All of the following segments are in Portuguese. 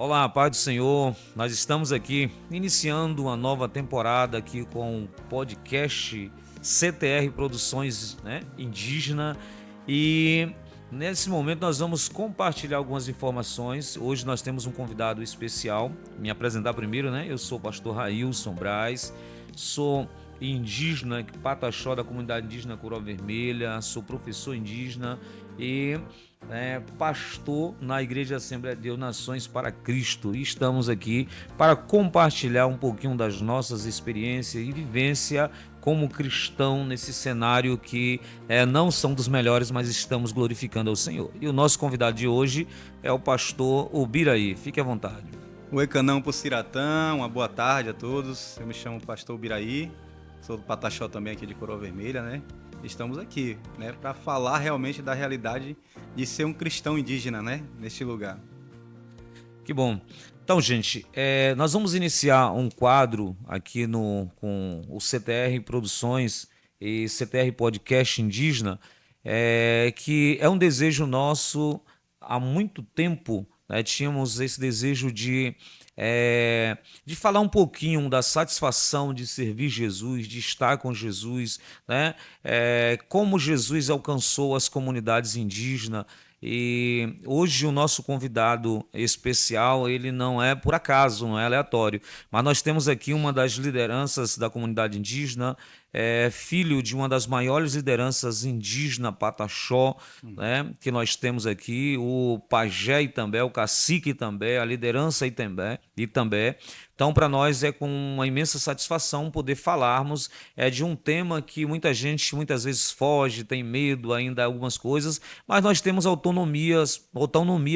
Olá, paz do Senhor. Nós estamos aqui iniciando uma nova temporada aqui com o podcast CTR Produções, Indígena, e nesse momento nós vamos compartilhar algumas informações. Hoje nós temos um convidado especial. Me apresentar primeiro, Eu sou o pastor Railson Braz, sou indígena, pataxó da comunidade indígena Coroa Vermelha, sou professor indígena e pastor na Igreja Assembleia de Deus Nações para Cristo. E estamos aqui para compartilhar um pouquinho das nossas experiências e vivência como cristão nesse cenário que não são dos melhores, mas estamos glorificando ao Senhor. E o nosso convidado de hoje é o pastor Ubiraí. Fique à vontade. Oi, Canão Puciratã, uma boa tarde a todos. Eu me chamo pastor Ubiraí, sou do Pataxó também aqui de Coroa Vermelha, Estamos aqui, para falar realmente da realidade de ser um cristão indígena, neste lugar. Que bom. Então, gente, nós vamos iniciar um quadro aqui com o CTR Produções e CTR Podcast Indígena, que é um desejo nosso há muito tempo. Tínhamos esse desejo de falar um pouquinho da satisfação de servir Jesus, de estar com Jesus, como Jesus alcançou as comunidades indígenas. E hoje o nosso convidado especial, ele não é por acaso, não é aleatório, mas nós temos aqui uma das lideranças da comunidade indígena, filho de uma das maiores lideranças indígenas Pataxó, que nós temos aqui, o pajé Itambé, o cacique Itambé, a liderança Itambé. Então, para nós é com uma imensa satisfação poder falarmos de um tema que muita gente muitas vezes foge, tem medo ainda algumas coisas, mas nós temos autonomia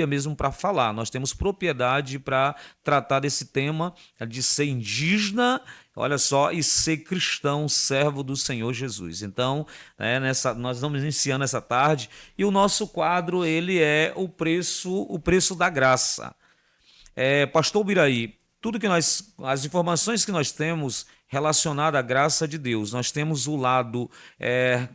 mesmo para falar, nós temos propriedade para tratar desse tema de ser indígena, olha só, e ser cristão, servo do Senhor Jesus. Então, nós estamos iniciando essa tarde e o nosso quadro ele é o preço da graça. Pastor Ubiraí, as informações que nós temos relacionadas à graça de Deus, nós temos o lado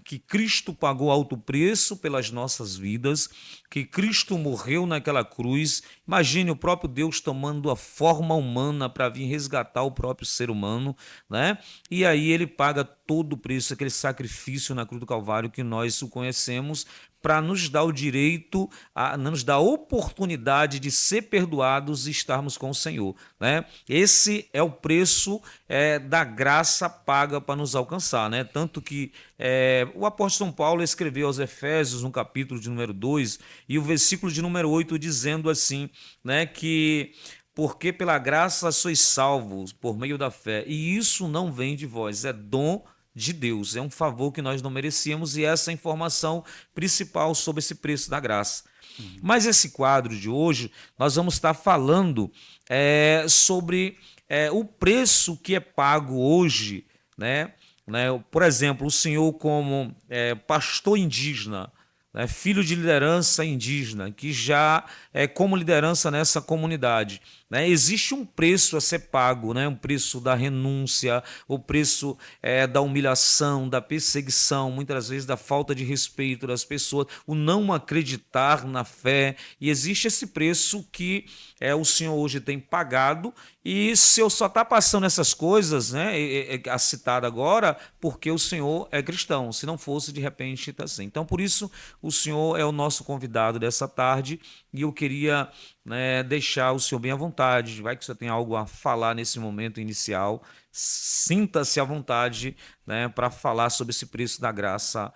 que Cristo pagou alto preço pelas nossas vidas, que Cristo morreu naquela cruz. Imagine o próprio Deus tomando a forma humana para vir resgatar o próprio ser humano, E aí ele paga todo o preço, aquele sacrifício na cruz do Calvário que nós o conhecemos, para nos dar o direito, nos dar a oportunidade de ser perdoados e estarmos com o Senhor. Esse é o preço da graça paga para nos alcançar. Tanto que o apóstolo São Paulo escreveu aos Efésios, no capítulo de número 2, e o versículo de número 8, dizendo assim, que porque pela graça sois salvos por meio da fé, e isso não vem de vós, é dom de Deus, é um favor que nós não merecíamos, e essa é a informação principal sobre esse preço da graça. Mas esse quadro de hoje, nós vamos estar falando sobre o preço que é pago hoje, Por exemplo, o senhor como pastor indígena, filho de liderança indígena, que já é como liderança nessa comunidade, existe um preço a ser pago, um preço da renúncia, o preço da humilhação, da perseguição, muitas vezes da falta de respeito das pessoas, o não acreditar na fé, e existe esse preço que o Senhor hoje tem pagado. E se eu só está passando essas coisas, a citada agora, porque o Senhor é cristão, se não fosse, de repente está assim. Então, por isso, o Senhor é o nosso convidado dessa tarde, e eu queria deixar o Senhor bem à vontade. Vai que você tem algo a falar nesse momento inicial, sinta-se à vontade para falar sobre esse preço da graça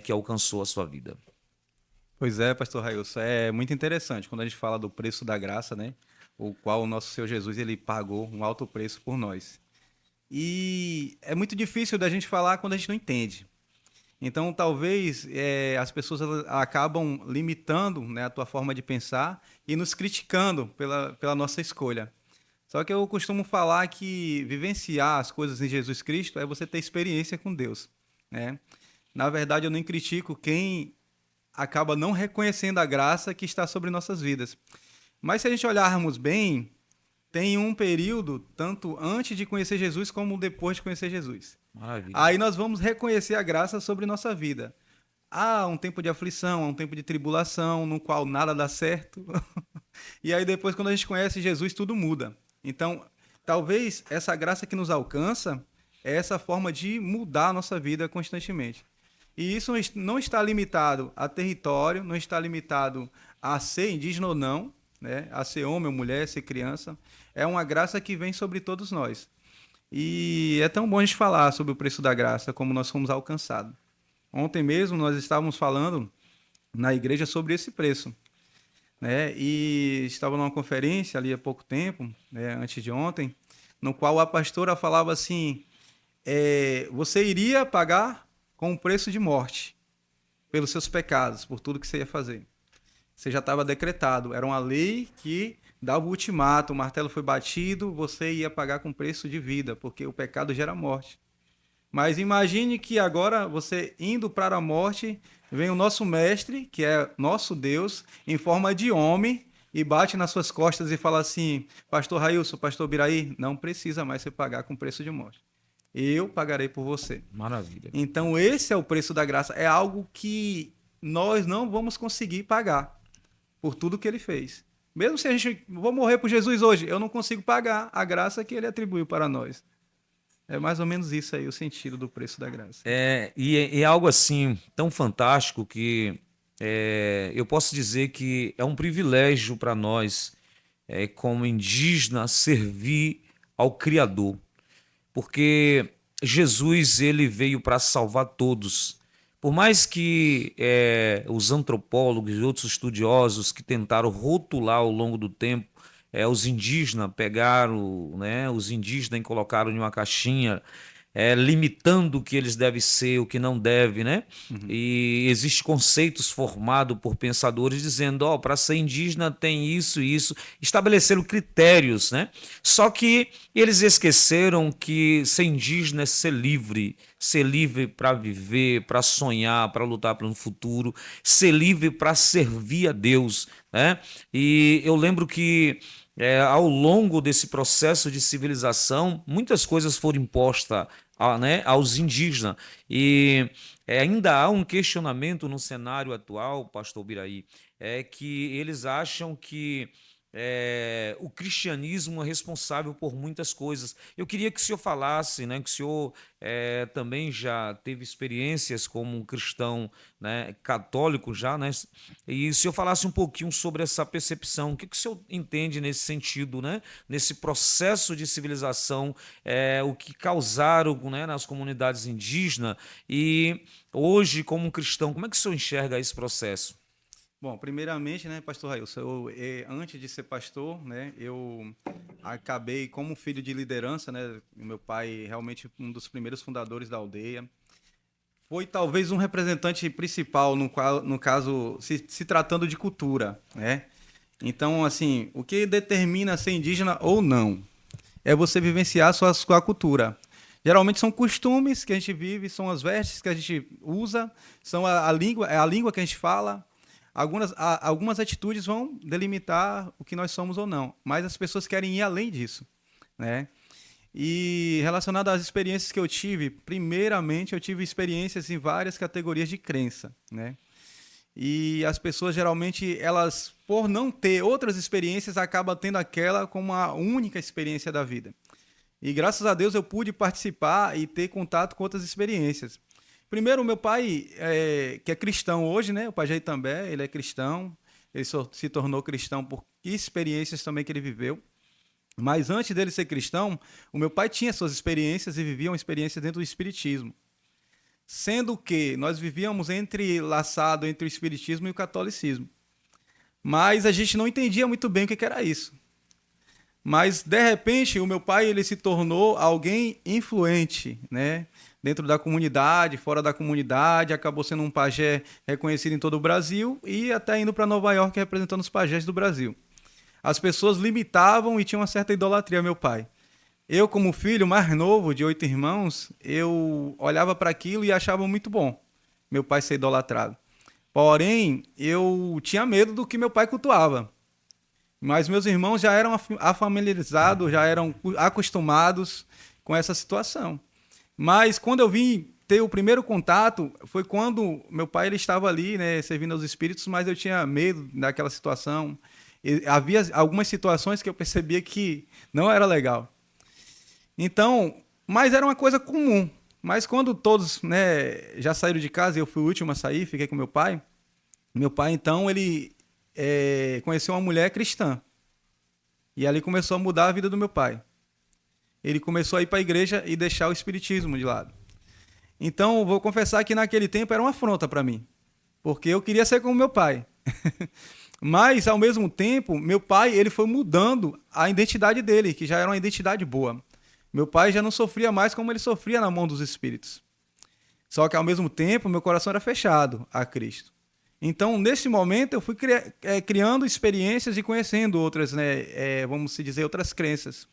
que alcançou a sua vida. Pois é, pastor Railson, é muito interessante quando a gente fala do preço da graça, o qual o nosso Senhor Jesus ele pagou um alto preço por nós. E é muito difícil da gente falar quando a gente não entende. Então, talvez as pessoas acabam limitando a tua forma de pensar e nos criticando pela nossa escolha. Só que eu costumo falar que vivenciar as coisas em Jesus Cristo é você ter experiência com Deus. Na verdade, eu nem critico quem acaba não reconhecendo a graça que está sobre nossas vidas. Mas se a gente olharmos bem, tem um período tanto antes de conhecer Jesus como depois de conhecer Jesus. Maravilha. Aí nós vamos reconhecer a graça sobre nossa vida. Há um tempo de aflição, há um tempo de tribulação, no qual nada dá certo. E aí depois, quando a gente conhece Jesus, tudo muda. Então, talvez essa graça que nos alcança é essa forma de mudar a nossa vida constantemente. E isso não está limitado a território, não está limitado a ser indígena ou não, né? A ser homem ou mulher, ser criança. É uma graça que vem sobre todos nós. E é tão bom a gente falar sobre o preço da graça, como nós fomos alcançados. Ontem mesmo nós estávamos falando na igreja sobre esse preço, né? E estava numa conferência ali há pouco tempo, né, antes de ontem, no qual a pastora falava assim, você iria pagar com o preço de morte pelos seus pecados, por tudo que você ia fazer. Você já estava decretado, era uma lei que dava o ultimato, o martelo foi batido, você ia pagar com preço de vida, porque o pecado gera morte. Mas imagine que agora você indo para a morte, vem o nosso mestre, que é nosso Deus, em forma de homem, e bate nas suas costas e fala assim, pastor Railson, pastor Biraí, não precisa mais você pagar com preço de morte. Eu pagarei por você. Maravilha. Então esse é o preço da graça, é algo que nós não vamos conseguir pagar por tudo que ele fez. Mesmo se a gente vou morrer por Jesus hoje, eu não consigo pagar a graça que ele atribuiu para nós. É mais ou menos isso aí, o sentido do preço da graça. E é algo assim tão fantástico que eu posso dizer que é um privilégio para nós, como indígena, servir ao Criador. Porque Jesus ele veio para salvar todos. Por mais que os antropólogos e outros estudiosos que tentaram rotular ao longo do tempo, os indígenas pegaram, né, os indígenas e colocaram em uma caixinha, limitando o que eles devem ser, o que não deve, né? E existem conceitos formados por pensadores dizendo, para ser indígena tem isso e isso, estabeleceram critérios, né? Só que eles esqueceram que ser indígena é ser livre para viver, para sonhar, para lutar pelo futuro, ser livre para servir a Deus, né? E eu lembro que ao longo desse processo de civilização, muitas coisas foram impostas né, aos indígenas. E ainda há um questionamento no cenário atual, pastor Biraí, que eles acham que o cristianismo é responsável por muitas coisas. Eu queria que o senhor falasse, né, que o senhor também já teve experiências como um cristão, né, católico já, né, e o senhor falasse um pouquinho sobre essa percepção. O que o senhor entende nesse sentido, né, nesse processo de civilização, o que causaram, né, nas comunidades indígenas, e hoje, como um cristão, como é que o senhor enxerga esse processo? Bom, primeiramente, né, pastor Railson, antes de ser pastor, né, eu acabei como filho de liderança, né, meu pai realmente um dos primeiros fundadores da aldeia, foi talvez um representante principal no caso, se tratando de cultura, né, então, assim, o que determina ser indígena ou não é você vivenciar a sua cultura. Geralmente são costumes que a gente vive, são as vestes que a gente usa, são a língua que a gente fala. Algumas atitudes vão delimitar o que nós somos ou não, mas as pessoas querem ir além disso, né? E relacionado às experiências que eu tive, primeiramente eu tive experiências em várias categorias de crença, né? E as pessoas geralmente, elas, por não ter outras experiências, acabam tendo aquela como a única experiência da vida. E graças a Deus eu pude participar e ter contato com outras experiências. Primeiro, o meu pai, que é cristão hoje, né? O pai Jair També, ele é cristão. Ele se tornou cristão por experiências também que ele viveu. Mas antes dele ser cristão, o meu pai tinha suas experiências e vivia uma experiência dentro do espiritismo. Sendo que nós vivíamos entrelaçado entre o espiritismo e o catolicismo. Mas a gente não entendia muito bem o que era isso. Mas, de repente, o meu pai ele se tornou alguém influente, né? Dentro da comunidade, fora da comunidade, acabou sendo um pajé reconhecido em todo o Brasil e até indo para Nova York representando os pajés do Brasil. As pessoas limitavam e tinham uma certa idolatria ao meu pai. Eu, como filho mais novo de 8 irmãos, eu olhava para aquilo e achava muito bom meu pai ser idolatrado. Porém, eu tinha medo do que meu pai cultuava. Mas meus irmãos já eram afamiliarizados, já eram acostumados com essa situação. Mas quando eu vim ter o primeiro contato, foi quando meu pai ele estava ali, né, servindo aos espíritos, mas eu tinha medo daquela situação. havia algumas situações que eu percebia que não era legal. Então, mas era uma coisa comum. Mas quando todos, né, já saíram de casa, eu fui o último a sair, fiquei com meu pai. Meu pai, então, ele conheceu uma mulher cristã. E ali começou a mudar a vida do meu pai. Ele começou a ir para a igreja e deixar o espiritismo de lado. Então, vou confessar que naquele tempo era uma afronta para mim. Porque eu queria ser como meu pai. Mas, ao mesmo tempo, meu pai ele foi mudando a identidade dele, que já era uma identidade boa. Meu pai já não sofria mais como ele sofria na mão dos espíritos. Só que, ao mesmo tempo, meu coração era fechado a Cristo. Então, nesse momento, eu fui criando experiências e conhecendo outras, né, vamos dizer, outras crenças.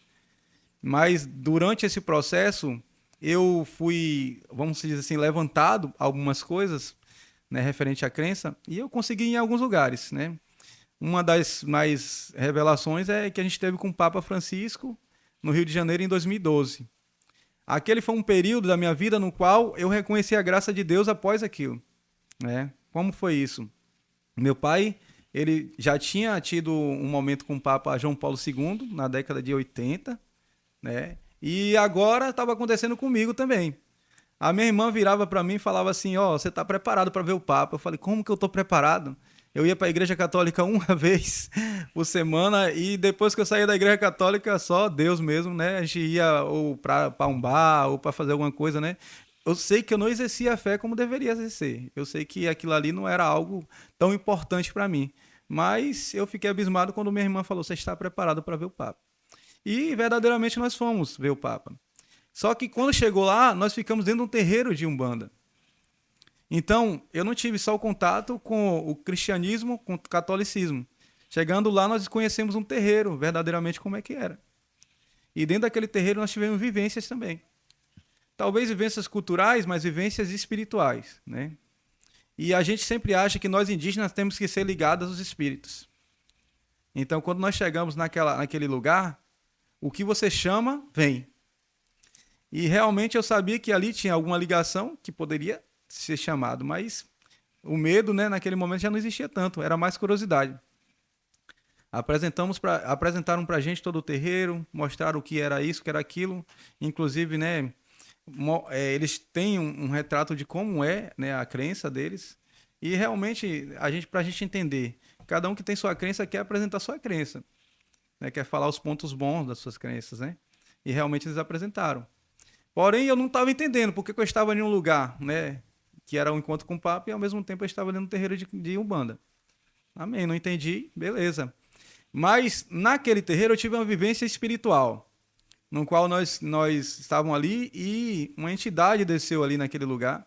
Mas, durante esse processo, eu fui, vamos dizer assim, levantado algumas coisas, né, referente à crença, e eu consegui ir em alguns lugares, né? Uma das mais revelações é que a gente teve com o Papa Francisco no Rio de Janeiro em 2012. Aquele foi um período da minha vida no qual eu reconheci a graça de Deus após aquilo, né? Como foi isso? Meu pai, ele já tinha tido um momento com o Papa João Paulo II na década de 80, né? E agora estava acontecendo comigo também. A minha irmã virava para mim e falava assim, você está preparado para ver o Papa? Eu falei, como que eu estou preparado? Eu ia para a Igreja Católica uma vez por semana e depois que eu saía da Igreja Católica, só Deus mesmo, né? A gente ia ou para um bar ou para fazer alguma coisa, né? Eu sei que eu não exercia a fé como deveria exercer. Eu sei que aquilo ali não era algo tão importante para mim. Mas eu fiquei abismado quando minha irmã falou, você está preparado para ver o Papa? E verdadeiramente nós fomos ver o Papa. Só que quando chegou lá, nós ficamos dentro de um terreiro de Umbanda. Então, eu não tive só o contato com o cristianismo, com o catolicismo. Chegando lá, nós conhecemos um terreiro, verdadeiramente como é que era. E dentro daquele terreiro nós tivemos vivências também. Talvez vivências culturais, mas vivências espirituais, né? E a gente sempre acha que nós indígenas temos que ser ligados aos espíritos. Então, quando nós chegamos naquele lugar, o que você chama, vem. E realmente eu sabia que ali tinha alguma ligação que poderia ser chamado, mas o medo, né, naquele momento já não existia tanto, era mais curiosidade. Apresentaram para a gente todo o terreiro, mostraram o que era isso, o que era aquilo, inclusive, né, eles têm um retrato de como é, né, a crença deles, e realmente, para a gente entender, cada um que tem sua crença quer apresentar sua crença, né, quer falar os pontos bons das suas crenças, né, e realmente eles apresentaram. Porém, eu não estava entendendo porque eu estava em um lugar, né, que era um encontro com o Papa, e ao mesmo tempo eu estava ali no terreiro de Umbanda. Amém, não entendi, beleza. Mas naquele terreiro eu tive uma vivência espiritual, no qual nós estávamos ali e uma entidade desceu ali naquele lugar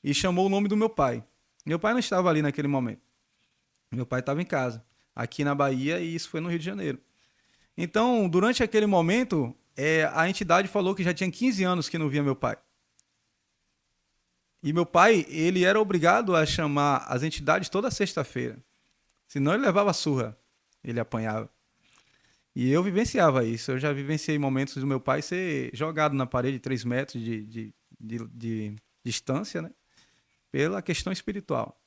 e chamou o nome do meu pai. Meu pai não estava ali naquele momento. Meu pai estava em casa, aqui na Bahia, e isso foi no Rio de Janeiro. Então, durante aquele momento, a entidade falou que já tinha 15 anos que não via meu pai. E meu pai, ele era obrigado a chamar as entidades toda sexta-feira. Senão ele levava surra, ele apanhava. E eu vivenciava isso. Eu já vivenciei momentos do meu pai ser jogado na parede 3 metros de distância, né? Pela questão espiritual.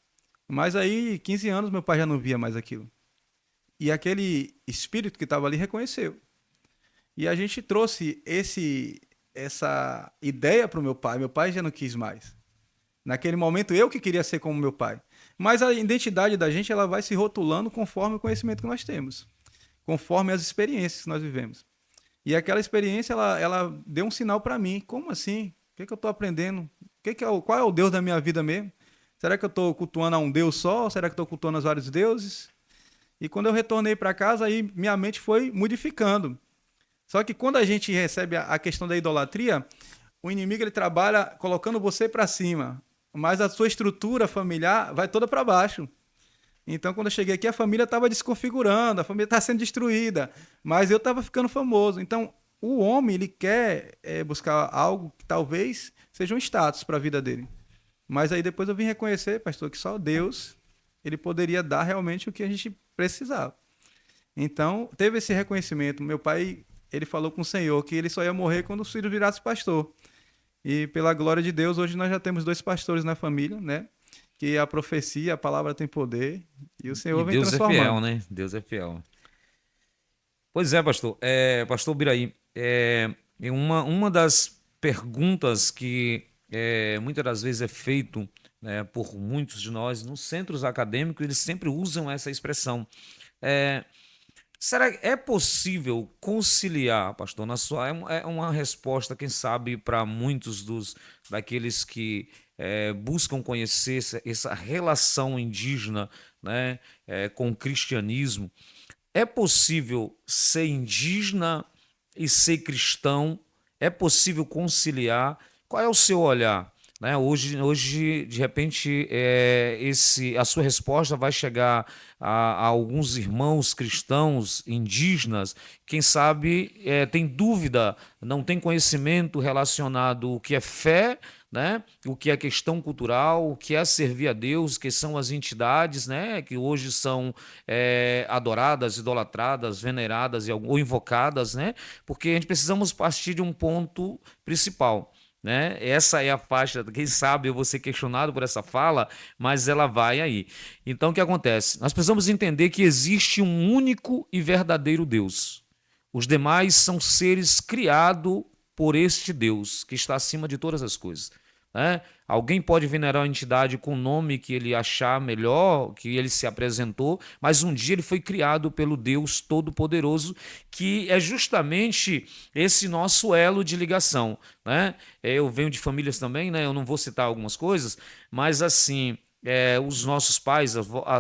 Mas aí, 15 anos, meu pai já não via mais aquilo. E aquele espírito que estava ali reconheceu. E a gente trouxe essa ideia para o meu pai. Meu pai já não quis mais. Naquele momento, eu que queria ser como meu pai. Mas a identidade da gente ela vai se rotulando conforme o conhecimento que nós temos. Conforme as experiências que nós vivemos. E aquela experiência, ela deu um sinal para mim. Como assim? O que eu estou aprendendo? Qual é o Deus da minha vida mesmo? Será que eu estou cultuando a um Deus só? Será que eu estou cultuando os vários deuses? E quando eu retornei para casa, aí minha mente foi modificando. Só que quando a gente recebe a questão da idolatria, o inimigo ele trabalha colocando você para cima, mas a sua estrutura familiar vai toda para baixo. Então, quando eu cheguei aqui, a família estava desconfigurando, a família estava sendo destruída, mas eu estava ficando famoso. Então, o homem ele quer buscar algo que talvez seja um status para a vida dele. Mas aí depois eu vim reconhecer, pastor, que só Deus ele poderia dar realmente o que a gente precisava. Então, teve esse reconhecimento. Meu pai ele falou com o Senhor que ele só ia morrer quando o filho virasse pastor. E pela glória de Deus, hoje nós já temos 2 pastores na família, né? Que a profecia, a palavra tem poder, e o Senhor vem Deus transformando. é fiel, né? Deus é fiel. Pois é, pastor. Pastor Biraí, uma das perguntas que muitas das vezes é feito, né, por muitos de nós nos centros acadêmicos, eles sempre usam essa expressão. É, Será que é possível conciliar, pastor? É uma resposta, quem sabe, para muitos daqueles que buscam conhecer essa relação indígena, né, com o cristianismo. É possível ser indígena e ser cristão? É possível conciliar? Qual é o seu olhar? Né? Hoje, de repente, a sua resposta vai chegar a alguns irmãos cristãos indígenas, quem sabe tem dúvida, não tem conhecimento relacionado o que é fé, né? O que é questão cultural, o que é servir a Deus, que são as entidades, né? Que hoje são adoradas, idolatradas, veneradas ou invocadas, né? Porque a gente precisamos partir de um ponto principal. Né? Essa é a faixa, quem sabe eu vou ser questionado por essa fala, mas ela vai aí. Então o que acontece? Nós precisamos entender que existe um único e verdadeiro Deus. Os demais são seres criados por este Deus, que está acima de todas as coisas. Né? Alguém pode venerar uma entidade com o nome que ele achar melhor, que ele se apresentou, mas um dia ele foi criado pelo Deus Todo-Poderoso, que é justamente esse nosso elo de ligação. Né? Eu venho de famílias também, né? Eu não vou citar algumas coisas, mas assim, os nossos pais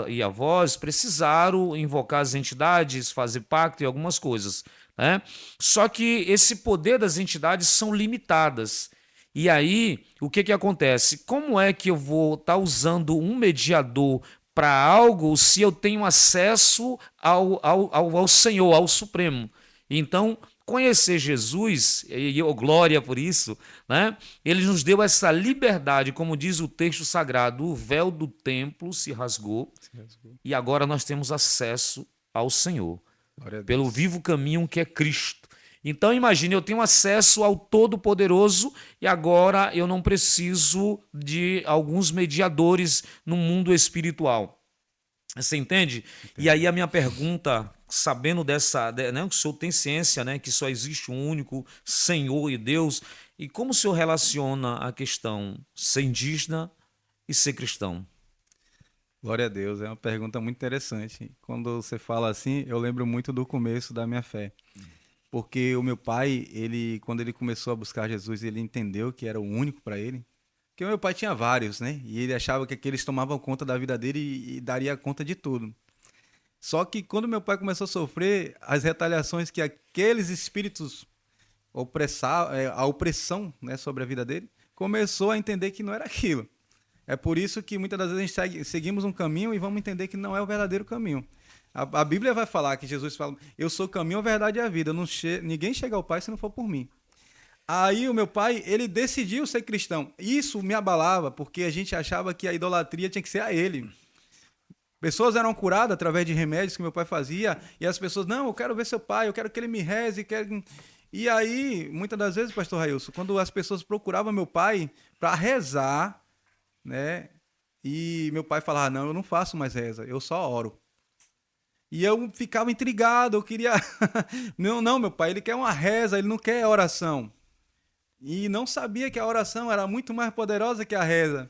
e avós precisaram invocar as entidades, fazer pacto e algumas coisas. Né? Só que esse poder das entidades são limitadas. E aí, o que acontece? Como é que eu vou estar usando um mediador para algo se eu tenho acesso ao Senhor, ao Supremo? Então, conhecer Jesus, e eu glória por isso, né? Ele nos deu essa liberdade, como diz o texto sagrado, o véu do templo se rasgou e agora nós temos acesso ao Senhor, pelo vivo caminho que é Cristo. Então imagine, eu tenho acesso ao Todo-Poderoso e agora eu não preciso de alguns mediadores no mundo espiritual. Você entende? E aí a minha pergunta, sabendo né, que o senhor tem ciência, né, que só existe um único Senhor e Deus, e como o senhor relaciona a questão ser indígena e ser cristão? Glória a Deus, é uma pergunta muito interessante. Quando você fala assim, eu lembro muito do começo da minha fé. Porque o meu pai, quando ele começou a buscar Jesus, ele entendeu que era o único para ele. Porque o meu pai tinha vários, né? E ele achava que aqueles tomavam conta da vida dele e daria conta de tudo. Só que quando meu pai começou a sofrer as retaliações que aqueles espíritos a opressão, né, sobre a vida dele, começou a entender que não era aquilo. É por isso que muitas das vezes a gente seguimos um caminho e vamos entender que não é o verdadeiro caminho. A Bíblia vai falar que Jesus fala: eu sou o caminho, a verdade e a vida. Ninguém chega ao Pai se não for por mim. Aí o meu pai, ele decidiu ser cristão. Isso me abalava, porque a gente achava que a idolatria tinha que ser a ele. Pessoas eram curadas através de remédios que meu pai fazia, e as pessoas: não, eu quero ver seu pai, eu quero que ele me reze. E aí, muitas das vezes, pastor Railson, quando as pessoas procuravam meu pai para rezar, né, e meu pai falava: não, eu não faço mais reza, eu só oro. E eu ficava intrigado, eu queria... não, meu pai, ele quer uma reza, ele não quer oração. E não sabia que a oração era muito mais poderosa que a reza.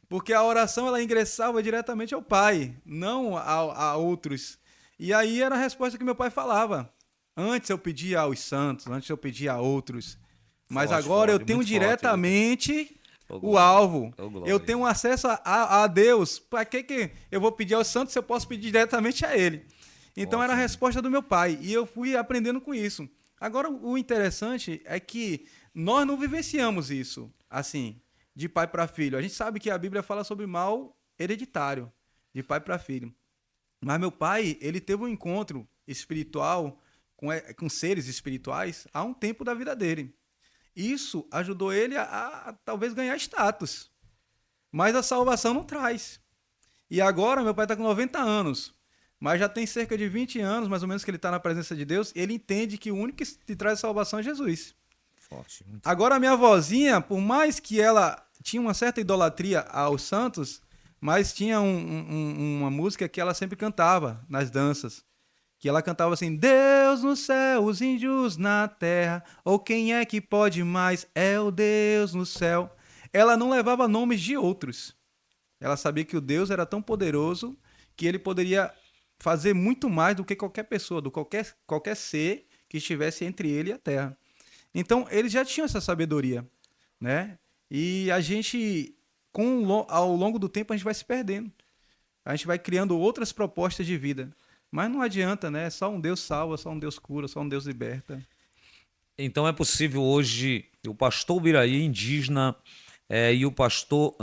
Porque a oração, ela ingressava diretamente ao Pai, não a outros. E aí era a resposta que meu pai falava. Antes eu pedia aos santos, antes eu pedia a outros. Mas agora eu tenho diretamente o alvo. Eu tenho acesso a Deus. Para que eu vou pedir aos santos se eu posso pedir diretamente a Ele? Então era a resposta do meu pai. E eu fui aprendendo com isso. Agora, o interessante é que nós não vivenciamos isso, assim, de pai para filho. A gente sabe que a Bíblia fala sobre mal hereditário, de pai para filho. Mas meu pai, ele teve um encontro espiritual com seres espirituais há um tempo da vida dele. Isso ajudou ele a talvez ganhar status. Mas a salvação não traz. E agora meu pai está com 90 anos. Mas já tem cerca de 20 anos, mais ou menos, que ele está na presença de Deus. Ele entende que o único que te traz salvação é Jesus. Forte. Agora a minha avózinha, por mais que ela tinha uma certa idolatria aos santos, mas tinha uma música que ela sempre cantava nas danças, que ela cantava assim: Deus no céu, os índios na terra, ou quem é que pode mais? É o Deus no céu. Ela não levava nomes de outros. Ela sabia que o Deus era tão poderoso que ele poderia fazer muito mais do que qualquer pessoa, do qualquer ser que estivesse entre ele e a terra. Então, eles já tinham essa sabedoria, né? E a gente, ao longo do tempo, a gente vai se perdendo. A gente vai criando outras propostas de vida. Mas não adianta, né? Só um Deus salva, só um Deus cura, só um Deus liberta. Então é possível hoje o pastor Ubiraí indígena e o pastor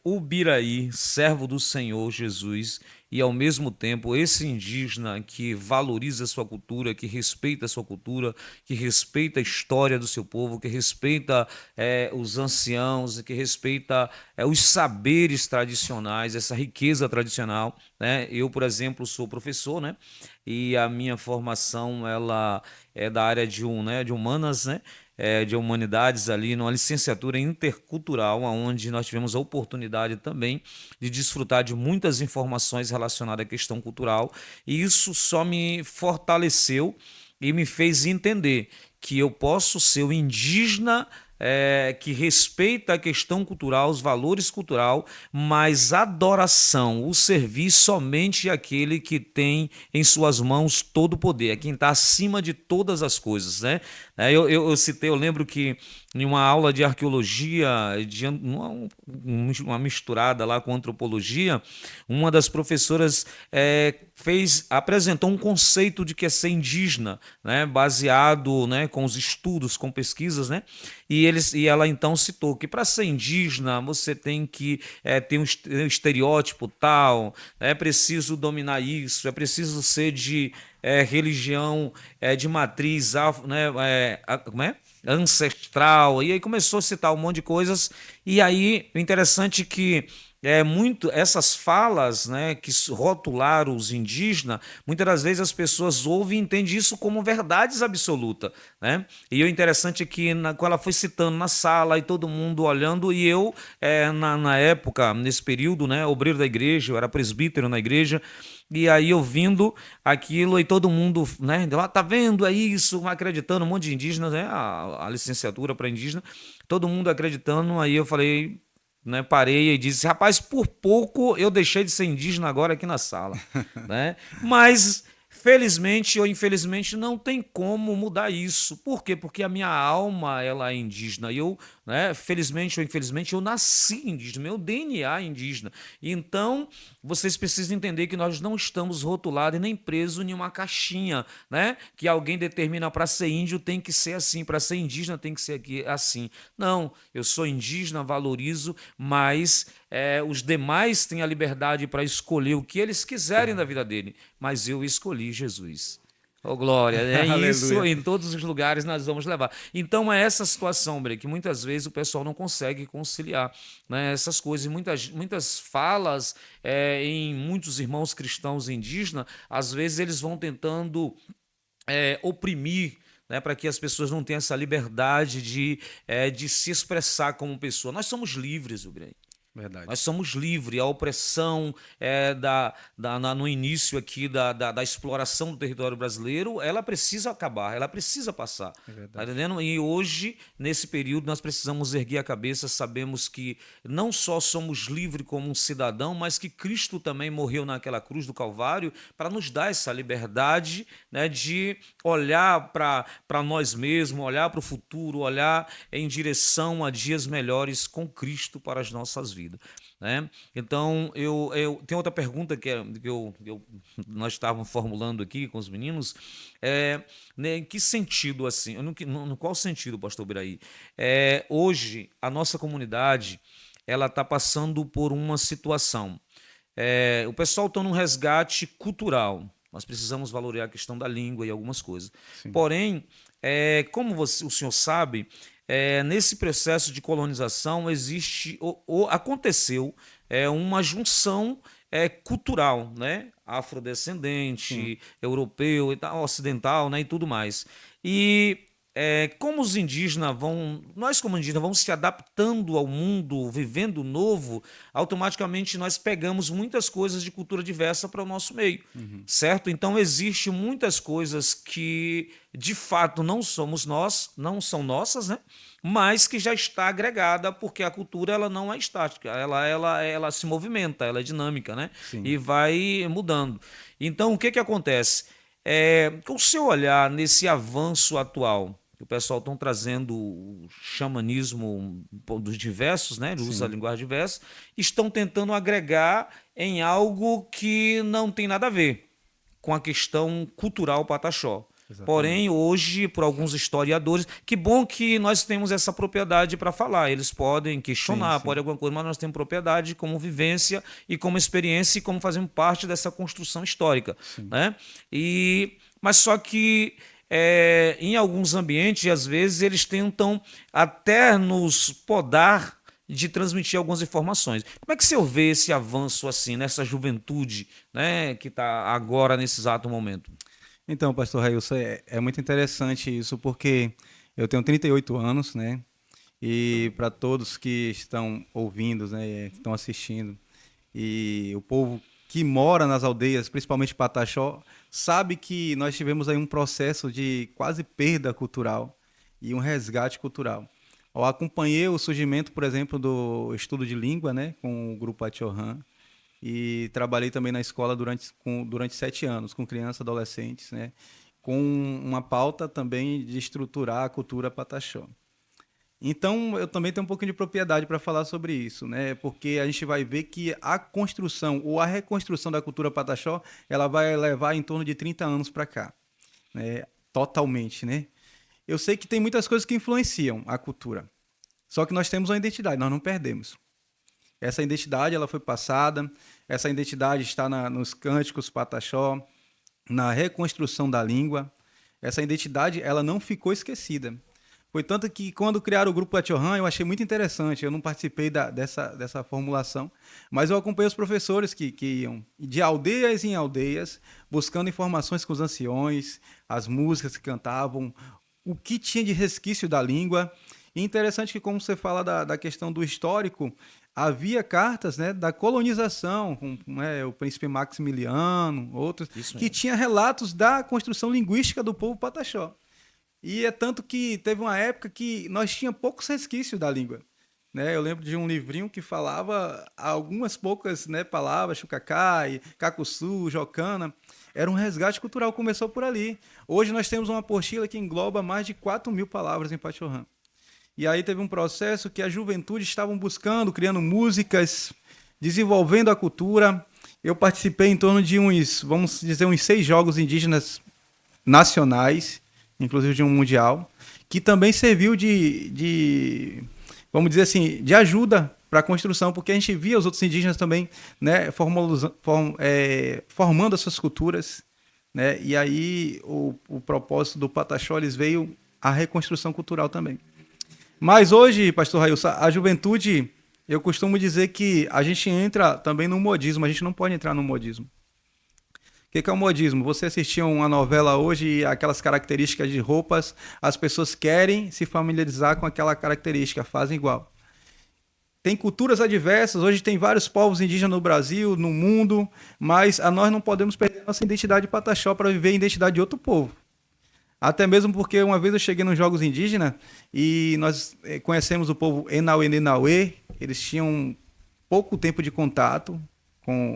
Ubiraí, servo do Senhor Jesus, e ao mesmo tempo esse indígena que valoriza a sua cultura, que respeita a sua cultura, que respeita a história do seu povo, que respeita os anciãos, que respeita os saberes tradicionais, essa riqueza tradicional, né? Eu, por exemplo, sou professor, né? E a minha formação ela é da área de humanas, né? De humanidades ali, numa licenciatura intercultural, onde nós tivemos a oportunidade também de desfrutar de muitas informações relacionadas à questão cultural, e isso só me fortaleceu e me fez entender que eu posso ser um indígena que respeita a questão cultural, os valores cultural, mas adoração, o servir somente aquele que tem em suas mãos todo o poder, é quem está acima de todas as coisas, né? Eu lembro que em uma aula de arqueologia, uma misturada lá com antropologia, uma das professoras apresentou um conceito de que é ser indígena, né, baseado, né, com os estudos, com pesquisas, né, e ela então citou que para ser indígena você tem que ter um estereótipo tal, é preciso dominar isso, é preciso ser de religião de matriz, né, como é? Ancestral, e aí começou a citar um monte de coisas, e aí o interessante é que muito essas falas, né, que rotularam os indígenas, muitas das vezes as pessoas ouvem e entendem isso como verdades absolutas, né? E o interessante é que quando ela foi citando na sala e todo mundo olhando, e eu na época, nesse período, né, obreiro da igreja, eu era presbítero na igreja, e aí ouvindo aquilo e todo mundo, né, tá vendo, é isso, acreditando, um monte de indígenas, né, a licenciatura para indígena, todo mundo acreditando, aí eu falei, né, parei e disse, rapaz, por pouco eu deixei de ser indígena agora aqui na sala, né? Mas felizmente ou infelizmente não tem como mudar isso. Por quê? Porque a minha alma ela é indígena. E eu, né, felizmente ou infelizmente, eu nasci indígena, meu DNA é indígena. Então, vocês precisam entender que nós não estamos rotulados e nem presos em uma caixinha, né? Que alguém determina para ser índio tem que ser assim, para ser indígena tem que ser aqui assim. Não, eu sou indígena, valorizo, mas os demais têm a liberdade para escolher o que eles quiserem da vida dele, mas eu escolhi Jesus. Oh, glória, é isso, Aleluia. em todos os lugares nós vamos levar. Então é essa situação, Bre, que muitas vezes o pessoal não consegue conciliar, né, essas coisas. E muitas falas em muitos irmãos cristãos indígenas, às vezes eles vão tentando oprimir, né, para que as pessoas não tenham essa liberdade de se expressar como pessoa. Nós somos livres, Bre. Verdade. Nós somos livres. A opressão no início aqui da exploração do território brasileiro, ela precisa acabar, ela precisa passar. É Tá verdade. entendendo? E hoje, nesse período, nós precisamos erguer a cabeça, sabemos que não só somos livres como um cidadão, mas que Cristo também morreu naquela cruz do Calvário para nos dar essa liberdade, né, de olhar para nós mesmos, olhar para o futuro, olhar em direção a dias melhores com Cristo para as nossas vidas. Né? Então, eu tenho outra pergunta nós estávamos formulando aqui com os meninos, né, em que sentido assim, no qual sentido, pastor Biraí? Hoje, a nossa comunidade ela está passando por uma situação. O pessoal está num resgate cultural, nós precisamos valorizar a questão da língua e algumas coisas. Sim. Porém, como o senhor sabe, nesse processo de colonização aconteceu uma junção cultural, né? Sim. Afrodescendente, europeu, e tal, ocidental, né? E tudo mais. E como os indígenas nós como indígenas vamos se adaptando ao mundo, vivendo o novo, automaticamente nós pegamos muitas coisas de cultura diversa para o nosso meio, certo? Então existe muitas coisas que de fato não somos nós, não são nossas, né? Mas que já está agregada porque a cultura ela não é estática, ela se movimenta, ela é dinâmica, né? Sim. E vai mudando. Então o que que acontece? Com o seu olhar nesse avanço atual, que o pessoal estão trazendo o xamanismo dos diversos, né? Ele usa a Sim. linguagem diversa, estão tentando agregar em algo que não tem nada a ver com a questão cultural pataxó. Porém, Exatamente. hoje, por alguns historiadores, que bom que nós temos essa propriedade para falar. Eles podem Sim, questionar, sim. podem alguma coisa, mas nós temos propriedade como vivência e como experiência e como fazemos parte dessa construção histórica, Sim. né? Mas só que em alguns ambientes, às vezes, eles tentam até nos podar de transmitir algumas informações. Como é que você vê esse avanço assim, nessa juventude, né, que está agora nesse exato momento? Então, pastor Railson, é muito interessante isso, porque eu tenho 38 anos, né? E para todos que estão ouvindo, né, que estão assistindo, e o povo que mora nas aldeias, principalmente Pataxó, sabe que nós tivemos aí um processo de quase perda cultural e um resgate cultural. Eu acompanhei o surgimento, por exemplo, do estudo de língua, né, com o grupo Atiohan, e trabalhei também na escola durante 7 anos, com crianças e adolescentes, né, com uma pauta também de estruturar a cultura Pataxó. Então, eu também tenho um pouquinho de propriedade para falar sobre isso, né? Porque a gente vai ver que a construção ou a reconstrução da cultura Pataxó, ela vai levar em torno de 30 anos para cá, né? Totalmente, né? Eu sei que tem muitas coisas que influenciam a cultura. Só que nós temos uma identidade, nós não perdemos. Essa identidade, ela foi passada, essa identidade está nos cânticos Pataxó, na reconstrução da língua. Essa identidade, ela não ficou esquecida. Foi tanto que quando criaram o grupo Atiohan, eu achei muito interessante. Eu não participei dessa formulação, mas eu acompanhei os professores que iam de aldeias em aldeias, buscando informações com os anciões, as músicas que cantavam, o que tinha de resquício da língua. E interessante que, como você fala da questão do histórico, havia cartas, né, da colonização, com, né, o príncipe Maximiliano, outros, Isso que mesmo. tinha relatos da construção linguística do povo pataxó. E é tanto que teve uma época que nós tinha poucos resquícios da língua. Né? Eu lembro de um livrinho que falava algumas poucas, né, palavras, chucacai, cacuçu, jocana. Era um resgate cultural, começou por ali. Hoje nós temos uma apostila que engloba mais de 4.000 palavras em Pachorrã. E aí teve um processo que a juventude estavam buscando, criando músicas, desenvolvendo a cultura. Eu participei em torno de vamos dizer, uns 6 jogos indígenas nacionais, inclusive de um mundial, que também serviu vamos dizer assim, de ajuda para a construção, porque a gente via os outros indígenas também, né, formando as suas culturas, né, e aí o propósito do Pataxó veio a reconstrução cultural também. Mas hoje, pastor Railson, a juventude, eu costumo dizer que a gente entra também no modismo, a gente não pode entrar no modismo. O que é o modismo? Você assistiu uma novela hoje e aquelas características de roupas, as pessoas querem se familiarizar com aquela característica, fazem igual. Tem culturas adversas, hoje tem vários povos indígenas no Brasil, no mundo, mas nós não podemos perder nossa identidade pataxó para viver a identidade de outro povo. Até mesmo porque uma vez eu cheguei nos Jogos Indígenas e nós conhecemos o povo Enauê, eles tinham pouco tempo de contato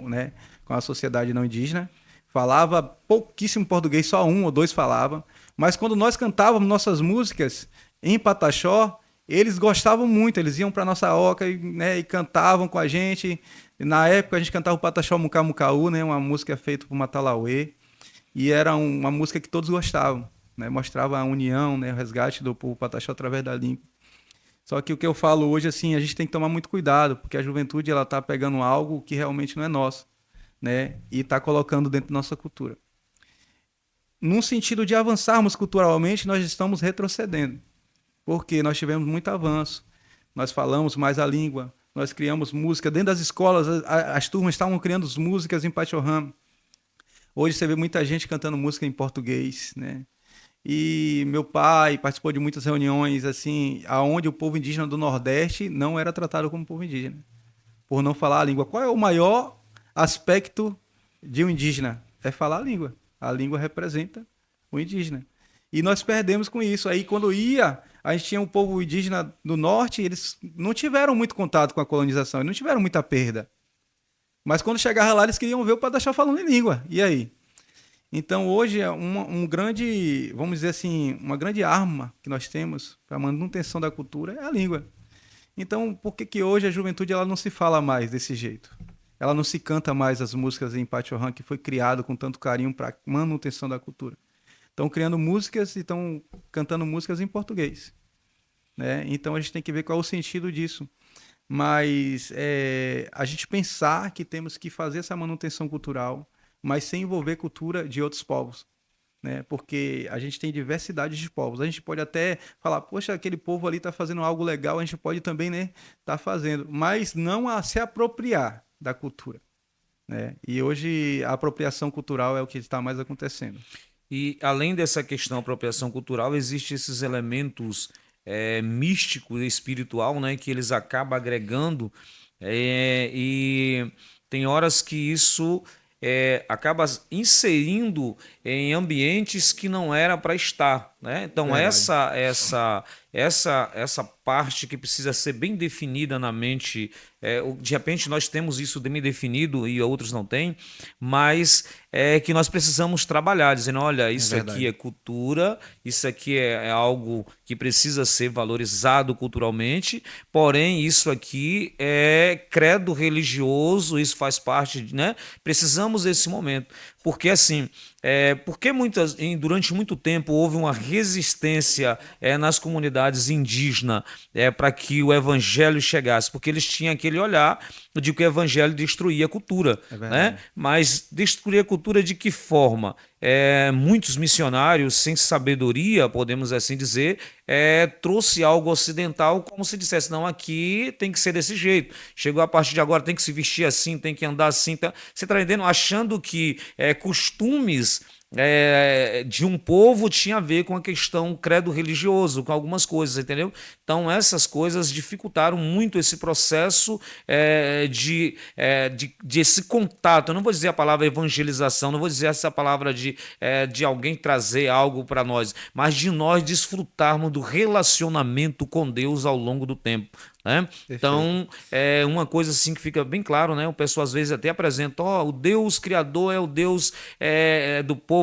né, com a sociedade não indígena, falava pouquíssimo português, só 1 ou 2 falavam, mas quando nós cantávamos nossas músicas em Pataxó, eles gostavam muito, eles iam para nossa oca né, e cantavam com a gente. Na época a gente cantava o Pataxó Mucamucaú, né, uma música feita por Matalauê, e era uma música que todos gostavam. Né, mostrava a união, né, o resgate do povo pataxó através da língua. Só que o que eu falo hoje, assim, a gente tem que tomar muito cuidado, porque a juventude ela está pegando algo que realmente não é nosso, né, e está colocando dentro da nossa cultura. Num sentido de avançarmos culturalmente, nós estamos retrocedendo, porque nós tivemos muito avanço, nós falamos mais a língua, nós criamos música dentro das escolas, as turmas estavam criando músicas em Pachorrã. Hoje você vê muita gente cantando música em português, né? E meu pai participou de muitas reuniões, assim, aonde o povo indígena do Nordeste não era tratado como povo indígena, por não falar a língua. Qual é o maior aspecto de um indígena? É falar a língua. A língua representa o indígena. E nós perdemos com isso. Aí quando ia, a gente tinha um povo indígena do norte, eles não tiveram muito contato com a colonização, eles não tiveram muita perda. Mas quando chegava lá, eles queriam ver o Pataxó falando em língua. E aí? Então hoje é um grande, vamos dizer assim, uma grande arma que nós temos para a manutenção da cultura é a língua. Então, por que que hoje a juventude ela não se fala mais desse jeito? Ela não se canta mais as músicas em Pachorrã, que foi criado com tanto carinho para manutenção da cultura. Estão criando músicas e estão cantando músicas em português, né? Então a gente tem que ver qual é o sentido disso. Mas a gente pensar que temos que fazer essa manutenção cultural, mas sem envolver cultura de outros povos, né? Porque a gente tem diversidade de povos. A gente pode até falar, poxa, aquele povo ali está fazendo algo legal, a gente pode também, né, tá fazendo, mas não a se apropriar da cultura, né? E hoje a apropriação cultural é o que está mais acontecendo. E além dessa questão da apropriação cultural, existem esses elementos místicos e espiritual, né, que eles acabam agregando e tem horas que isso acaba inserindo em ambientes que não era para estar, né? Então Verdade. essa parte que precisa ser bem definida na mente, de repente nós temos isso bem definido e outros não têm, mas é que nós precisamos trabalhar, dizendo, olha, É isso aqui é verdade. cultura, isso aqui é algo que precisa ser valorizado culturalmente, porém isso aqui é credo religioso, isso faz parte, né? Precisamos desse momento, porque assim, porque durante muito tempo houve uma resistência nas comunidades indígenas para que o evangelho chegasse, porque eles tinham aquele olhar de que o evangelho destruía a cultura, É né? verdade. Mas destruir a cultura de que forma? Muitos missionários sem sabedoria, podemos assim dizer, trouxe algo ocidental como se dissesse, não, aqui tem que ser desse jeito, chegou a partir de agora tem que se vestir assim, tem que andar assim, tá? Você está entendendo? Achando que costumes de um povo tinha a ver com a questão credo religioso, com algumas coisas, entendeu? Então essas coisas dificultaram muito esse processo de esse contato. Eu não vou dizer a palavra evangelização, não vou dizer essa palavra de alguém trazer algo para nós, mas de nós desfrutarmos do relacionamento com Deus ao longo do tempo, né? Perfeito. Então, é uma coisa assim que fica bem claro, né? O pessoal às vezes até apresenta, o Deus criador é o Deus do povo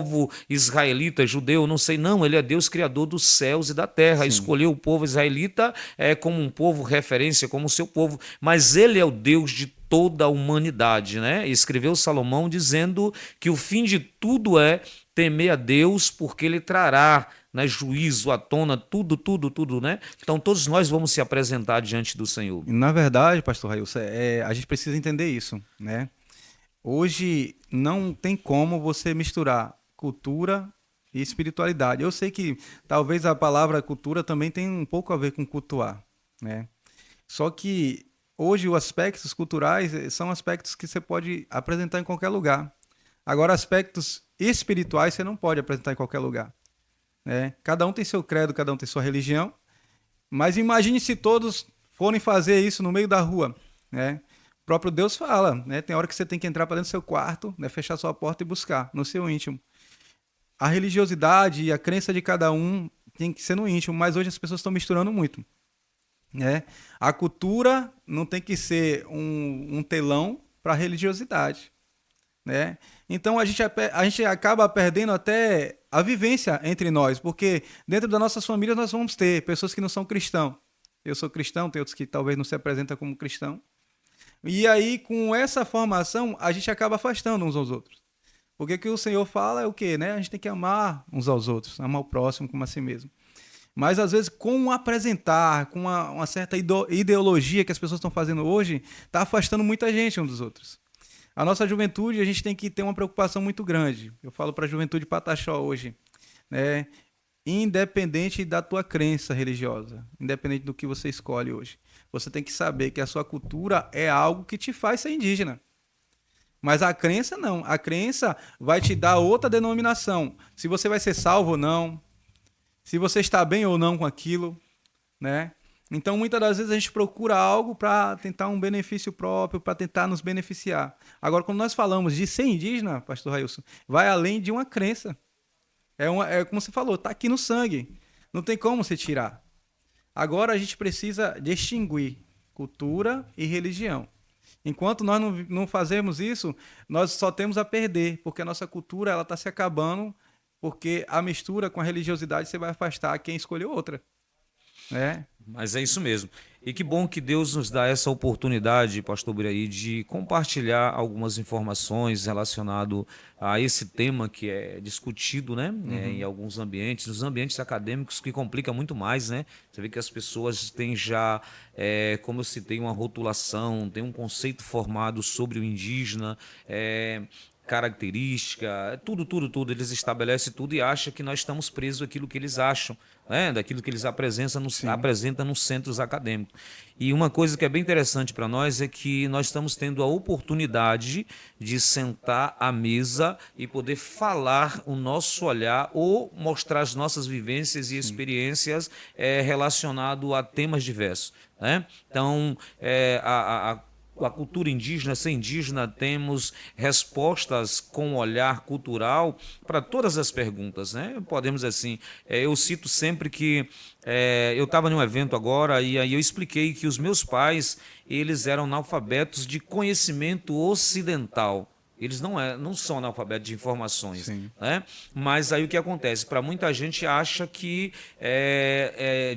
israelita, judeu, não sei, não, ele é Deus criador dos céus e da terra, Sim. escolheu o povo israelita como um povo referência, como o seu povo, mas ele é o Deus de toda a humanidade, né? Escreveu Salomão dizendo que o fim de tudo é temer a Deus, porque ele trará, né, juízo à tona, tudo, tudo, tudo, né? Então todos nós vamos se apresentar diante do Senhor. E, na verdade, pastor Railson, a gente precisa entender isso, né? Hoje não tem como você misturar cultura e espiritualidade. Eu sei que talvez a palavra cultura também tem um pouco a ver com cultuar, né? Só que hoje os aspectos culturais são aspectos que você pode apresentar em qualquer lugar. Agora, aspectos espirituais você não pode apresentar em qualquer lugar, né? Cada um tem seu credo, cada um tem sua religião, mas imagine se todos forem fazer isso no meio da rua, né? O próprio Deus fala, né? Tem hora que você tem que entrar para dentro do seu quarto, né? Fechar sua porta e buscar no seu íntimo. A religiosidade e a crença de cada um tem que ser no íntimo, mas hoje as pessoas estão misturando muito, né? A cultura não tem que ser um telão para a religiosidade, né? Então a gente acaba perdendo até a vivência entre nós, porque dentro das nossas famílias nós vamos ter pessoas que não são cristãos. Eu sou cristão, tem outros que talvez não se apresentam como cristão. E aí, com essa formação, a gente acaba afastando uns aos outros. Porque o que o Senhor fala é o quê, né? A gente tem que amar uns aos outros, amar o próximo como a si mesmo. Mas, às vezes, com o apresentar, com uma certa ideologia que as pessoas estão fazendo hoje, está afastando muita gente uns dos outros. A nossa juventude, a gente tem que ter uma preocupação muito grande. Eu falo para a juventude Pataxó hoje, né? Independente da tua crença religiosa, independente do que você escolhe hoje, você tem que saber que a sua cultura é algo que te faz ser indígena. Mas a crença não. A crença vai te dar outra denominação. Se você vai ser salvo ou não, se você está bem ou não com aquilo, né? Então, muitas das vezes a gente procura algo para tentar um benefício próprio, para tentar nos beneficiar. Agora, quando nós falamos de ser indígena, pastor Railson, vai além de uma crença. É como você falou, está aqui no sangue. Não tem como você tirar. Agora a gente precisa distinguir cultura e religião. Enquanto nós não fazemos isso, nós só temos a perder, porque a nossa cultura ela está se acabando, porque a mistura com a religiosidade você vai afastar quem escolheu outra. Mas é isso mesmo. E que bom que Deus nos dá essa oportunidade, pastor Biraí, de compartilhar algumas informações relacionadas a esse tema que é discutido, né? Em alguns ambientes, nos ambientes acadêmicos, que complica muito mais, né? Você vê que as pessoas têm já, como eu citei, uma rotulação, tem um conceito formado sobre o indígena, característica, tudo. Eles estabelecem tudo e acham que nós estamos presos àquilo que eles acham, né? Daquilo que eles apresentam nos centros acadêmicos. E uma coisa que é bem interessante para nós é que nós estamos tendo a oportunidade de sentar à mesa e poder falar o nosso olhar ou mostrar as nossas vivências e experiências relacionado a temas diversos, né? Então, a cultura indígena, ser indígena, temos respostas com olhar cultural para todas as perguntas, né? Podemos assim, eu cito sempre que eu estava em um evento agora e aí eu expliquei que os meus pais, eles eram analfabetos de conhecimento ocidental. Eles não são analfabetos de informações, né? Mas aí o que acontece? Para muita gente acha que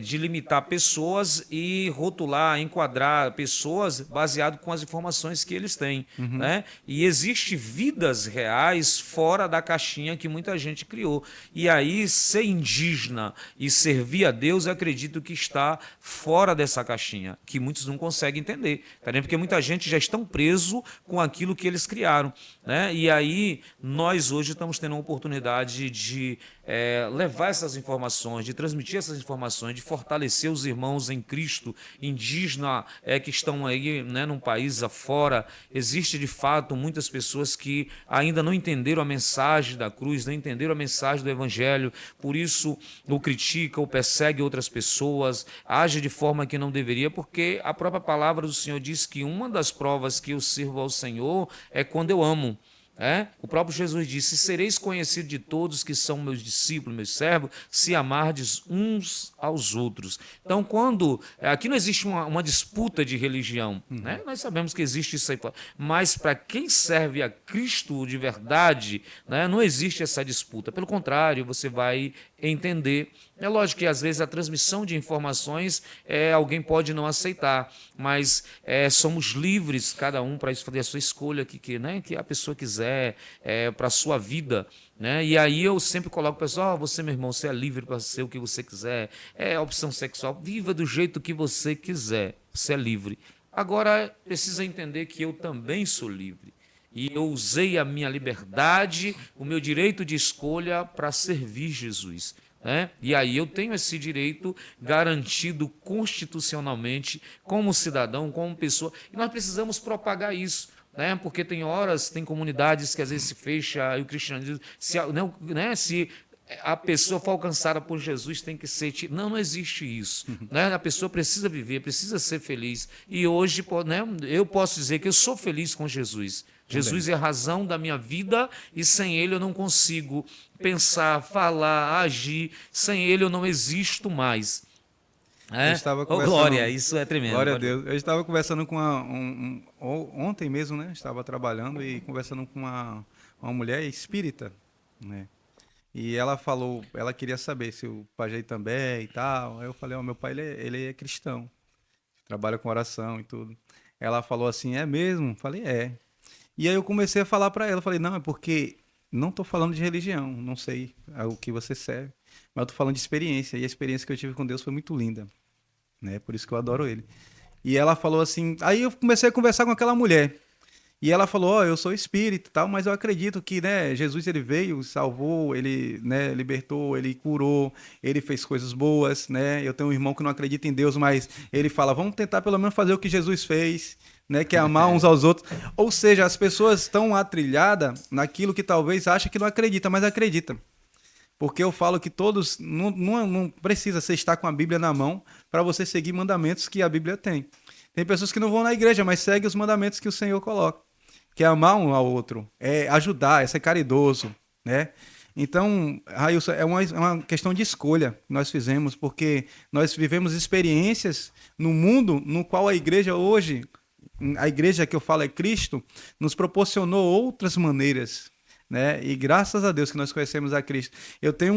de limitar pessoas e rotular, enquadrar pessoas baseado com as informações que eles têm, né? E existe vidas reais fora da caixinha que muita gente criou. E aí ser indígena e servir a Deus, eu acredito que está fora dessa caixinha, que muitos não conseguem entender, tá vendo? Porque muita gente já estão preso com aquilo que eles criaram, né? E aí nós hoje estamos tendo a oportunidade de levar essas informações, de transmitir essas informações, de fortalecer os irmãos em Cristo, indígena que estão aí, né, num país afora. Existe de fato muitas pessoas que ainda não entenderam a mensagem da cruz, não entenderam a mensagem do Evangelho, por isso ou critica ou persegue outras pessoas, age de forma que não deveria, porque a própria palavra do Senhor diz que uma das provas que eu sirvo ao Senhor é quando eu amo. O próprio Jesus disse: sereis conhecidos de todos que são meus discípulos, meus servos, se amardes uns aos outros. Então, quando aqui não existe uma disputa de religião, né? Nós sabemos que existe isso aí, mas para quem serve a Cristo de verdade, né, não existe essa disputa. Pelo contrário, você vai entender. É lógico que às vezes a transmissão de informações alguém pode não aceitar, mas somos livres, cada um, para fazer a sua escolha né, que a pessoa quiser para a sua vida, né? E aí eu sempre coloco o pessoal: você, meu irmão, você é livre para ser o que você quiser, opção sexual, viva do jeito que você quiser, você é livre. Agora precisa entender que eu também sou livre. E eu usei a minha liberdade, o meu direito de escolha para servir Jesus, né? E aí eu tenho esse direito garantido constitucionalmente como cidadão, como pessoa. E nós precisamos propagar isso, né? Porque tem comunidades que às vezes se fecha e o cristianismo, se a pessoa for alcançada por Jesus tem que ser... Não existe isso, né? A pessoa precisa viver, precisa ser feliz. E hoje, né, eu posso dizer que eu sou feliz com Jesus. Jesus é a razão da minha vida e sem Ele eu não consigo pensar, falar, agir. Sem Ele eu não existo mais. Glória, isso é tremendo. Glória a Deus. Eu estava conversando com ontem mesmo, né? Estava trabalhando e conversando com uma mulher espírita, né? E ela falou, ela queria saber se o Pajé também e tal. Aí eu falei: meu pai ele é cristão, trabalha com oração e tudo. Ela falou assim: é mesmo? Falei: é. E aí eu comecei a falar para ela, falei: não, é porque não estou falando de religião, não sei o que você serve, mas eu estou falando de experiência, e a experiência que eu tive com Deus foi muito linda, né? Por isso que eu adoro Ele. E ela falou assim, aí eu comecei a conversar com aquela mulher, e ela falou: eu sou espírita e tal, mas eu acredito que, né, Jesus ele veio, salvou, ele, né, libertou, ele curou, ele fez coisas boas, né? Eu tenho um irmão que não acredita em Deus, mas ele fala: vamos tentar pelo menos fazer o que Jesus fez, né, que é amar uns aos outros. Ou seja, as pessoas estão atrilhadas naquilo que talvez achem que não acredita, mas acredita. Porque eu falo que todos, não precisa você estar com a Bíblia na mão para você seguir mandamentos que a Bíblia tem. Tem pessoas que não vão na igreja, mas seguem os mandamentos que o Senhor coloca. Que é amar um ao outro, é ajudar, é ser caridoso, né? Então, Railson, é uma questão de escolha que nós fizemos, porque nós vivemos experiências no mundo no qual a igreja hoje, a igreja que eu falo é Cristo, nos proporcionou outras maneiras, né? E graças a Deus que nós conhecemos a Cristo. Eu tenho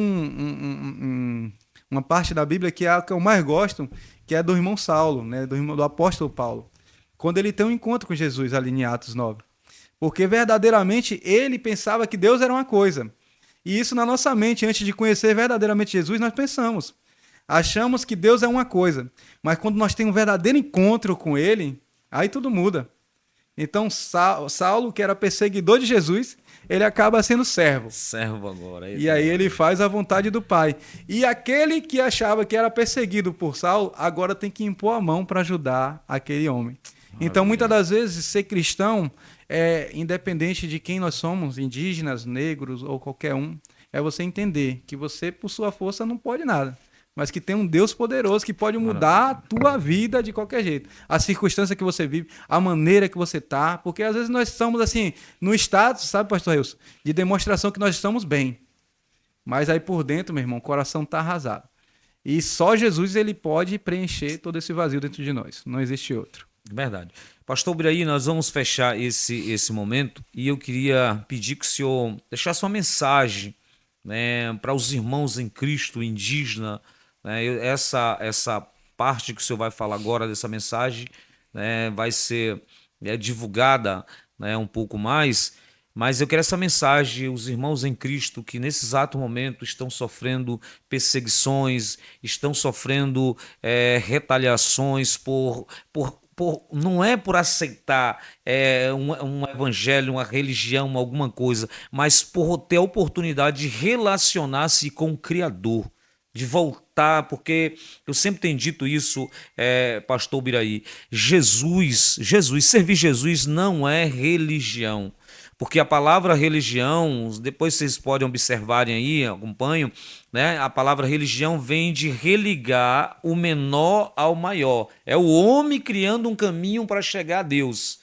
uma parte da Bíblia que é a que eu mais gosto, que é do irmão Saulo, né? Do apóstolo Paulo. Quando ele tem um encontro com Jesus ali em Atos 9. Porque verdadeiramente ele pensava que Deus era uma coisa. E isso na nossa mente, antes de conhecer verdadeiramente Jesus, nós pensamos. Achamos que Deus é uma coisa. Mas quando nós temos um verdadeiro encontro com ele, aí tudo muda. Então, Saulo, que era perseguidor de Jesus, ele acaba sendo servo. Servo agora. E aí ele faz a vontade do Pai. E aquele que achava que era perseguido por Saulo, agora tem que impor a mão para ajudar aquele homem. Então, muitas das vezes, ser cristão, independente de quem nós somos, indígenas, negros ou qualquer um, é você entender que você, por sua força, não pode nada. Mas que tem um Deus poderoso que pode mudar a tua vida de qualquer jeito. A circunstância que você vive, a maneira que você está. Porque às vezes nós estamos assim, no status, sabe, pastor Wilson, de demonstração que nós estamos bem. Mas aí por dentro, meu irmão, o coração está arrasado. E só Jesus ele pode preencher todo esse vazio dentro de nós. Não existe outro. Verdade. Pastor Biraí, nós vamos fechar esse momento e eu queria pedir que o senhor deixasse uma mensagem, né, para os irmãos em Cristo, indígena, né, essa parte que o senhor vai falar agora dessa mensagem, né, vai ser divulgada, né, um pouco mais, mas eu quero essa mensagem, os irmãos em Cristo que nesse exato momento estão sofrendo perseguições, estão sofrendo retaliações não é por aceitar um evangelho, uma religião, alguma coisa, mas por ter a oportunidade de relacionar-se com o Criador, de voltar, porque eu sempre tenho dito isso, pastor Biraí, servir Jesus não é religião. Porque a palavra religião, depois vocês podem observarem aí, acompanham, né? A palavra religião vem de religar o menor ao maior. É o homem criando um caminho para chegar a Deus.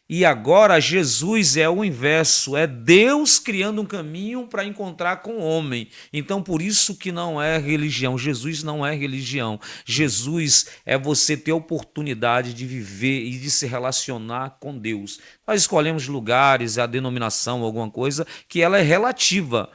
E agora Jesus é o inverso, é Deus criando um caminho para encontrar com o homem. Então por isso que não é religião, Jesus não é religião. Jesus é você ter a oportunidade de viver e de se relacionar com Deus. Nós escolhemos lugares, a denominação, alguma coisa, que ela é relativa,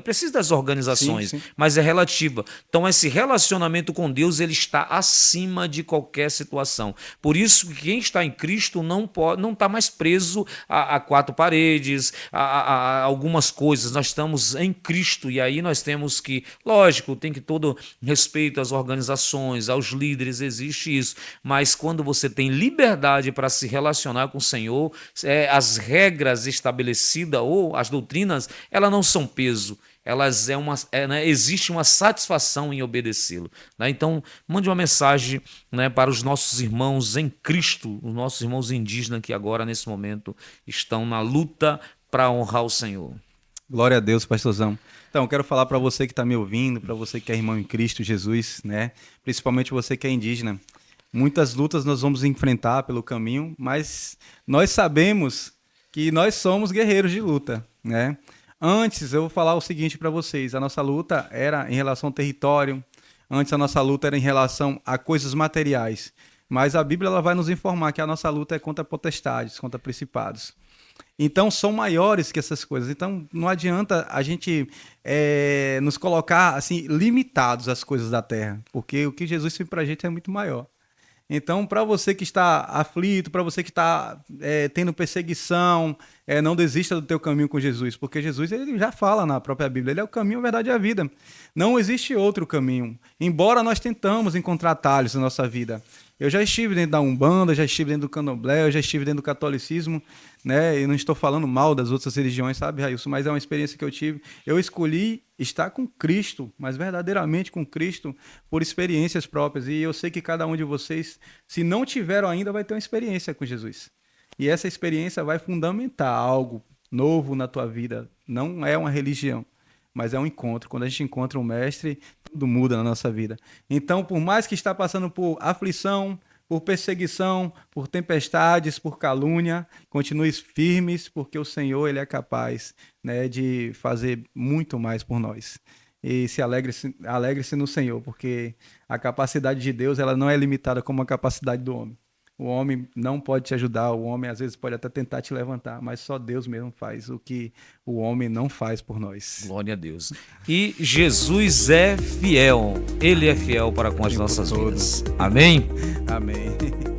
precisa das organizações, sim. Mas é relativa. Então esse relacionamento com Deus, ele está acima de qualquer situação. Por isso que quem está em Cristo não está mais preso a quatro paredes, a algumas coisas. Nós estamos em Cristo e aí nós temos que, lógico, tem que todo respeito às organizações, aos líderes, existe isso. Mas quando você tem liberdade para se relacionar com o Senhor, as regras estabelecidas ou as doutrinas, elas não são peso. Elas né, existe uma satisfação em obedecê-lo. Né? Então, mande uma mensagem, né, para os nossos irmãos em Cristo, os nossos irmãos indígenas que agora, nesse momento, estão na luta para honrar o Senhor. Glória a Deus, pastorzão. Então, eu quero falar para você que está me ouvindo, para você que é irmão em Cristo Jesus, né? Principalmente você que é indígena. Muitas lutas nós vamos enfrentar pelo caminho, mas nós sabemos que nós somos guerreiros de luta, né? Antes, eu vou falar o seguinte para vocês, a nossa luta era em relação ao território, antes a nossa luta era em relação a coisas materiais, mas a Bíblia ela vai nos informar que a nossa luta é contra potestades, contra principados. Então, são maiores que essas coisas. Então, não adianta a gente nos colocar assim limitados às coisas da terra, porque o que Jesus fez para a gente é muito maior. Então, para você que está aflito, para você que está tendo perseguição, não desista do teu caminho com Jesus, porque Jesus ele já fala na própria Bíblia, ele é o caminho, a verdade e a vida. Não existe outro caminho, embora nós tentamos encontrar atalhos na nossa vida. Eu já estive dentro da Umbanda, já estive dentro do Candomblé, eu já estive dentro do catolicismo, né? E não estou falando mal das outras religiões, sabe, Railson? Mas é uma experiência que eu tive. Eu escolhi estar com Cristo, mas verdadeiramente com Cristo, por experiências próprias. E eu sei que cada um de vocês, se não tiveram ainda, vai ter uma experiência com Jesus. E essa experiência vai fundamentar algo novo na tua vida. Não é uma religião, mas é um encontro. Quando a gente encontra o Mestre, tudo muda na nossa vida. Então, por mais que está passando por aflição, por perseguição, por tempestades, por calúnia, continue firmes, porque o Senhor ele é capaz, né, de fazer muito mais por nós. E alegre-se no Senhor, porque a capacidade de Deus ela não é limitada como a capacidade do homem. O homem não pode te ajudar, o homem às vezes pode até tentar te levantar, mas só Deus mesmo faz o que o homem não faz por nós. Glória a Deus. E Jesus é fiel, Ele é fiel para com as nossas vidas. Amém? Amém.